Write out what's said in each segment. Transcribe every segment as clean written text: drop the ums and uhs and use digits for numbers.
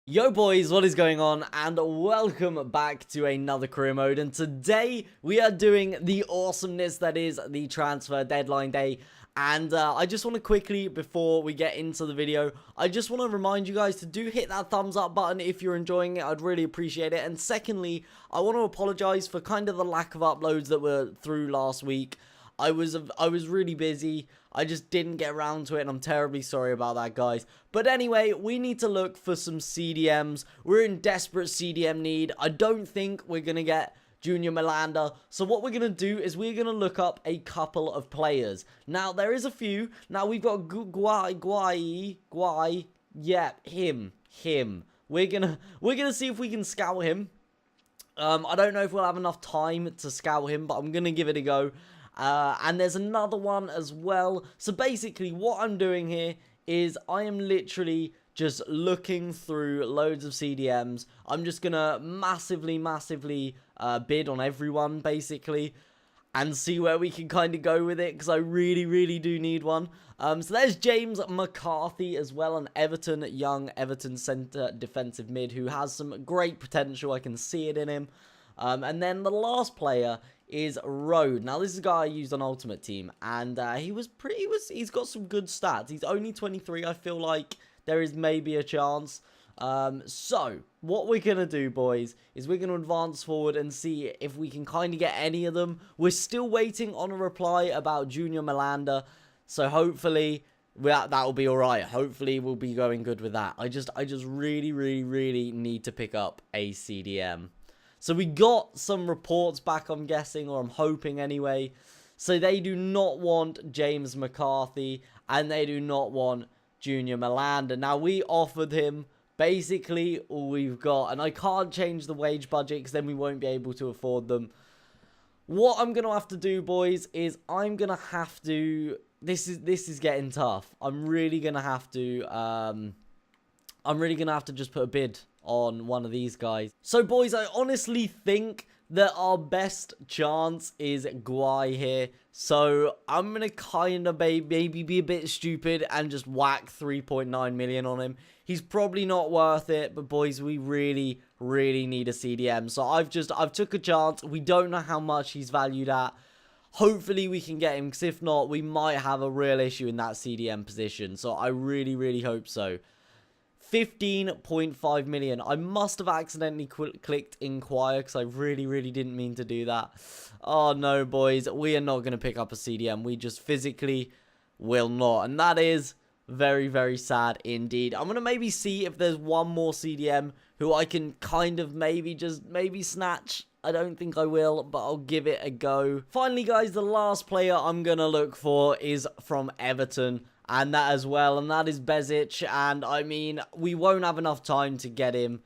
Yo boys, what is going on? And welcome back to another career mode. And today we are doing the awesomeness that is the transfer deadline day. And I just want to quickly, before we get into the video, I just want to remind you guys to do hit that thumbs up button if you're enjoying it. I'd really appreciate it. And secondly, I want to apologize for kind of the lack of uploads that were through last week. I was really busy. I just didn't get around to it, and I'm terribly sorry about that, guys. But anyway, we need to look for some CDMs. We're in desperate CDM need. I don't think we're going to get Junior Malanda. So what we're going to do is we're going to look up a couple of players. Now, there is a few. Now, we've got Guai. Yeah, him. We're going to see if we can scout him. I don't know if we'll have enough time to scout him, but I'm going to give it a go. And there's another one as well. So basically what I'm doing here is I am literally just looking through loads of CDMs. I'm just gonna massively bid on everyone basically and see where we can kind of go with it, because I really do need one. So there's James McCarthy as well, an young Everton centre defensive mid who has some great potential. I can see it in him. And then the last player is Road. Now, this is a guy I used on Ultimate Team, and he's got some good stats. He's only 23. I feel like there is maybe a chance. So, what we're going to do, boys, is we're going to advance forward and see if we can kind of get any of them. We're still waiting on a reply about Junior Malanda, so hopefully that will be alright. Hopefully we'll be going good with that. I just really need to pick up a CDM. So we got some reports back, I'm guessing, or I'm hoping anyway. So they do not want James McCarthy, and they do not want Junior Malanda. Now, we offered him basically all we've got, and I can't change the wage budget because then we won't be able to afford them. What I'm going to have to do, boys, is I'm going to have to... This is getting tough. I'm really going to have to just put a bid on one of these guys. So, boys, I honestly think that our best chance is Guai here. So, I'm going to kind of maybe be a bit stupid and just whack 3.9 million on him. He's probably not worth it, but, boys, we really need a CDM. So, I've took a chance. We don't know how much he's valued at. Hopefully, we can get him, because if not, we might have a real issue in that CDM position. So, I really hope so. 15.5 million. I must have accidentally clicked inquire because I really didn't mean to do that. Oh no, boys, we are not going to pick up a CDM. We just physically will not, and that is very sad indeed. I'm going to maybe see if there's one more CDM who I can kind of maybe snatch. I don't think I will, but I'll give it a go. Finally, guys, the last player I'm going to look for is from Everton. And that as well, and that is Bezic. And I mean, we won't have enough time to get him,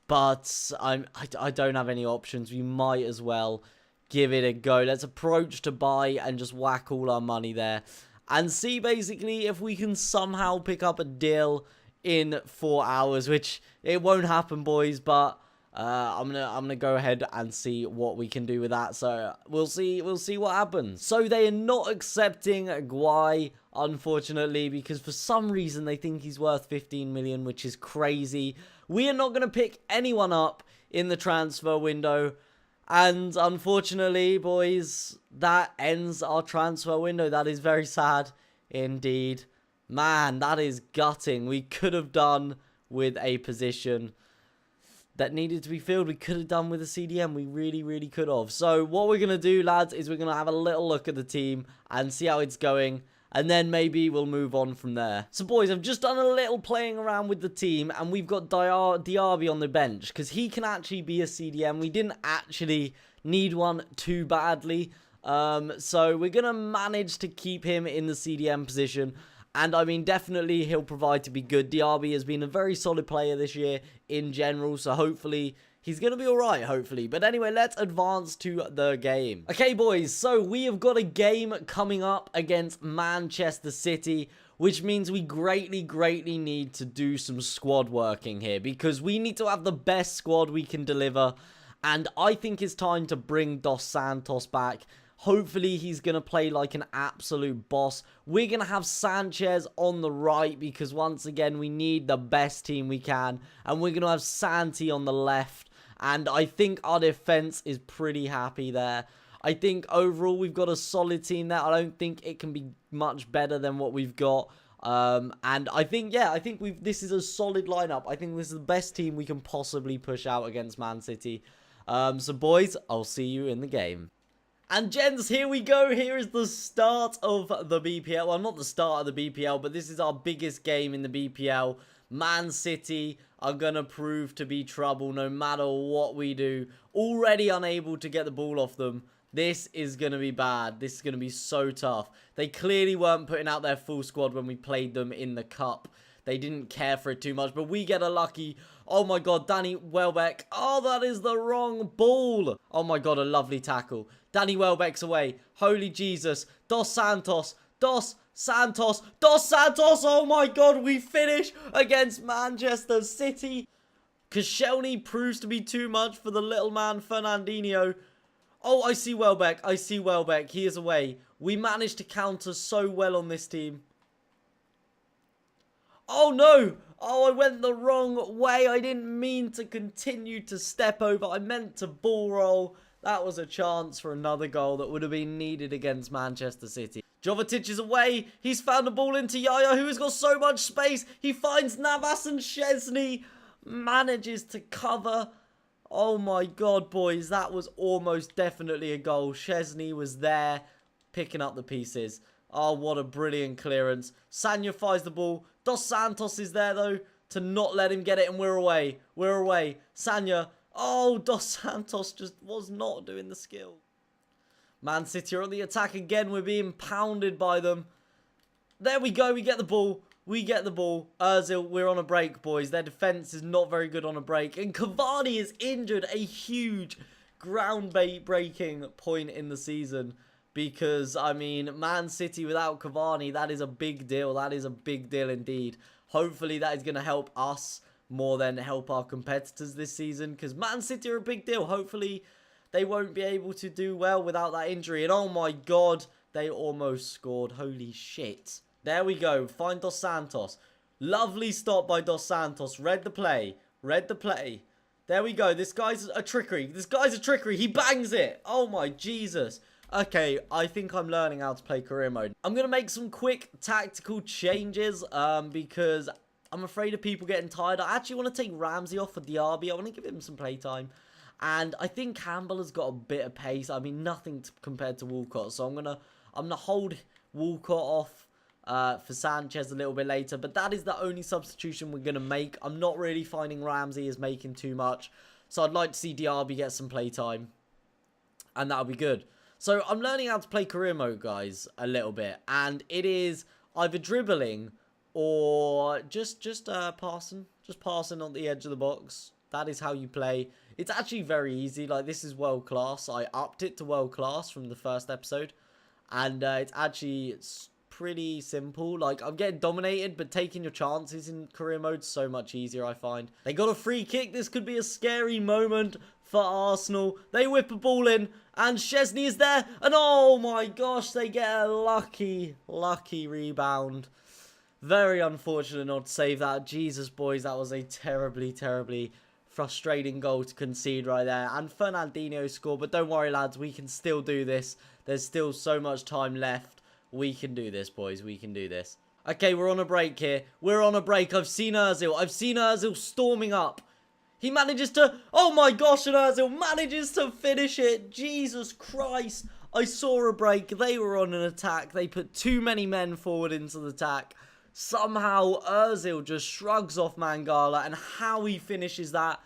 but I don't have any options. We might as well give it a go. Let's approach to buy and just whack all our money there and see basically if we can somehow pick up a deal in 4 hours, which it won't happen, boys, but I'm gonna go ahead and see what we can do with that. So we'll see what happens. So they are not accepting Guai, unfortunately, because for some reason they think he's worth 15 million, which is crazy. We are not gonna pick anyone up in the transfer window, and unfortunately, boys, that ends our transfer window. That is very sad indeed. Man, that is gutting. We could have done with a position that needed to be filled. We could have done with a CDM. We really could have. So what we're going to do, lads, is we're going to have a little look at the team and see how it's going. And then maybe we'll move on from there. So, boys, I've just done a little playing around with the team. And we've got Diaby on the bench, because he can actually be a CDM. We didn't actually need one too badly. So we're going to manage to keep him in the CDM position. And, I mean, definitely he'll provide to be good. Diaby has been a very solid player this year in general, so hopefully he's going to be alright, hopefully. But anyway, let's advance to the game. Okay, boys, so we have got a game coming up against Manchester City, which means we greatly need to do some squad working here, because we need to have the best squad we can deliver. And I think it's time to bring Dos Santos back. Hopefully, he's going to play like an absolute boss. We're going to have Sanchez on the right because, once again, we need the best team we can. And we're going to have Santi on the left. And I think our defense is pretty happy there. I think overall, we've got a solid team there. I don't think it can be much better than what we've got. And I think, yeah, I think this is a solid lineup. I think this is the best team we can possibly push out against Man City. So, boys, I'll see you in the game. And gents, here we go. Here is the start of the BPL. Well, not the start of the BPL, but this is our biggest game in the BPL. Man City are going to prove to be trouble no matter what we do. Already unable to get the ball off them. This is going to be bad. This is going to be so tough. They clearly weren't putting out their full squad when we played them in the cup. They didn't care for it too much, but we get a lucky... Oh my god, Danny Welbeck. Oh, that is the wrong ball. Oh my god, a lovely tackle. Danny Welbeck's away. Holy Jesus. Dos Santos. Dos Santos. Dos Santos. Oh my god, we finish against Manchester City. Koscielny proves to be too much for the little man Fernandinho. Oh, I see Welbeck. I see Welbeck. He is away. We managed to counter so well on this team. Oh no! Oh, I went the wrong way. I didn't mean to continue to step over. I meant to ball roll. That was a chance for another goal that would have been needed against Manchester City. Jovetic is away. He's found the ball into Yaya, who has got so much space. He finds Navas, and Szczesny manages to cover. Oh my god, boys. That was almost definitely a goal. Szczesny was there picking up the pieces. Oh, what a brilliant clearance. Sanya fires the ball. Dos Santos is there, though, to not let him get it, and we're away. We're away. Sanya. Oh, Dos Santos just was not doing the skill. Man City are on the attack again. We're being pounded by them. There we go. We get the ball. We get the ball. Ozil, we're on a break, boys. Their defense is not very good on a break. And Cavani is injured. A huge ground-breaking point in the season. Because, I mean, Man City without Cavani, that is a big deal. That is a big deal indeed. Hopefully that is going to help us more than help our competitors this season. Because Man City are a big deal. Hopefully they won't be able to do well without that injury. And oh my god, they almost scored. Holy shit. There we go. Find Dos Santos. Lovely stop by Dos Santos. Read the play. Read the play. There we go. This guy's a trickery. This guy's a trickery. He bangs it. Oh my Jesus. Okay, I think I'm learning how to play career mode. I'm going to make some quick tactical changes because I'm afraid of people getting tired. I actually want to take Ramsey off for Diaby. I want to give him some playtime. And I think Campbell has got a bit of pace. I mean, nothing compared to Walcott. So I'm gonna hold Walcott off for Sanchez a little bit later. But that is the only substitution we're going to make. I'm not really finding Ramsey is making too much. So I'd like to see Diaby get some playtime. And that'll be good. So, I'm learning how to play career mode, guys, a little bit. And it is either dribbling or just passing. Just passing on the edge of the box. That is how you play. It's actually very easy. Like, this is world class. I upped it to world class from the first episode. And it's actually pretty simple. Like, I'm getting dominated, but taking your chances in career mode is so much easier, I find. They got a free kick. This could be a scary moment for Arsenal. They whip a ball in, and Szczesny is there, and oh my gosh, they get a lucky rebound. Very unfortunate not to save that. Jesus, boys, that was a terribly frustrating goal to concede right there. And Fernandinho scored, but don't worry, lads, we can still do this. There's still so much time left. We can do this, boys. We can do this. Okay, we're on a break here. We're on a break. I've seen Ozil. I've seen Ozil storming up. He manages to... Oh my gosh, and Ozil manages to finish it. Jesus Christ. I saw a break. They were on an attack. They put too many men forward into the attack. Somehow, Ozil just shrugs off Mangala. And how he finishes that,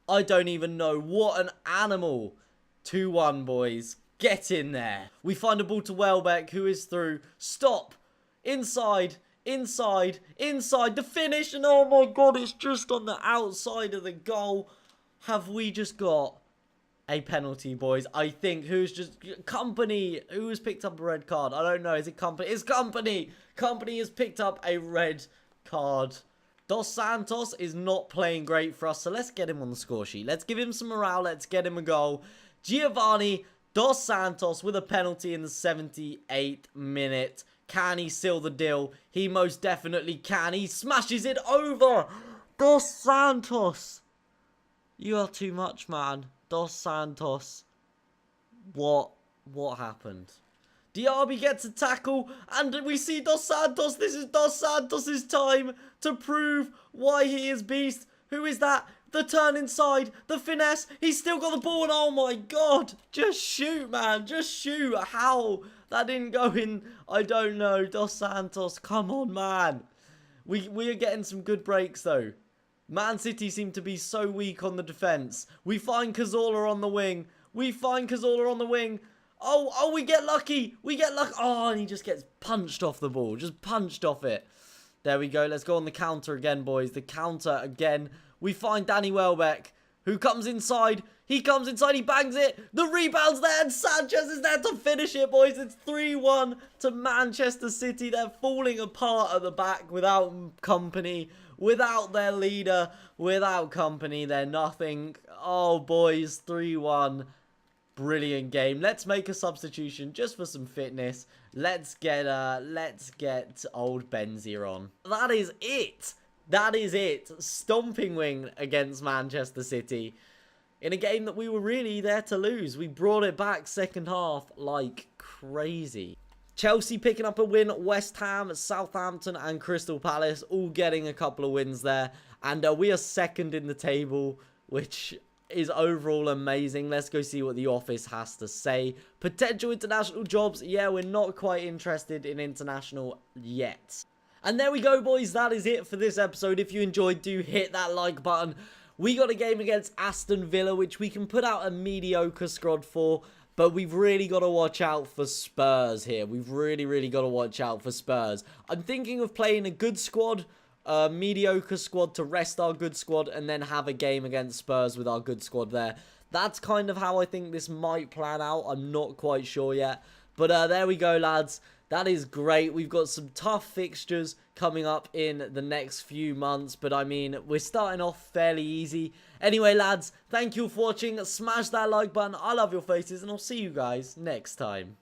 I don't even know. What an animal. 2-1, boys. Get in there. We find a ball to Welbeck, who is through. Stop. Inside. Inside, the finish, and oh my god, it's just on the outside of the goal. Have we just got a penalty, boys? I think, who's just, Company, who has picked up a red card? I don't know, is it Company? It's Company! Company has picked up a red card. Dos Santos is not playing great for us, so let's get him on the score sheet. Let's give him some morale, let's get him a goal. Giovanni Dos Santos with a penalty in the 78th minute. Can he seal the deal? He most definitely can. He smashes it over. Dos Santos. You are too much, man. Dos Santos. What happened? Diaby gets a tackle, and we see Dos Santos. This is Dos Santos' time to prove why he is beast. Who is that? The turn inside, the finesse. He's still got the ball, and oh my god. Just shoot, man. Just shoot. How? That didn't go in. I don't know. Dos Santos, come on, man. We are getting some good breaks, though. Man City seem to be so weak on the defense. We find Cazorla on the wing. Oh, we get lucky. Oh, and he just gets punched off the ball. Just punched off it. There we go. Let's go on the counter again, boys. The counter again. We find Danny Welbeck, who comes inside. He comes inside. He bangs it. The rebound's there, and Sanchez is there to finish it, boys. It's 3-1 to Manchester City. They're falling apart at the back without company, without their leader, without company. They're nothing. Oh, boys, 3-1. Brilliant game. Let's make a substitution just for some fitness. Let's get old Benzia on. That is it. That is it. Stomping win against Manchester City in a game that we were really there to lose. We brought it back second half like crazy. Chelsea picking up a win. West Ham, Southampton and Crystal Palace all getting a couple of wins there. And we are second in the table, which is overall amazing. Let's go see what the office has to say. Potential international jobs. Yeah, we're not quite interested in international yet. And there we go, boys. That is it for this episode. If you enjoyed, do hit that like button. We got a game against Aston Villa, which we can put out a mediocre squad for. But we've really got to watch out for Spurs here. We've really got to watch out for Spurs. I'm thinking of playing a good squad, a mediocre squad to rest our good squad, and then have a game against Spurs with our good squad there. That's kind of how I think this might plan out. I'm not quite sure yet. But there we go, lads. That is great. We've got some tough fixtures coming up in the next few months. But I mean, we're starting off fairly easy. Anyway, lads, thank you for watching. Smash that like button. I love your faces, and I'll see you guys next time.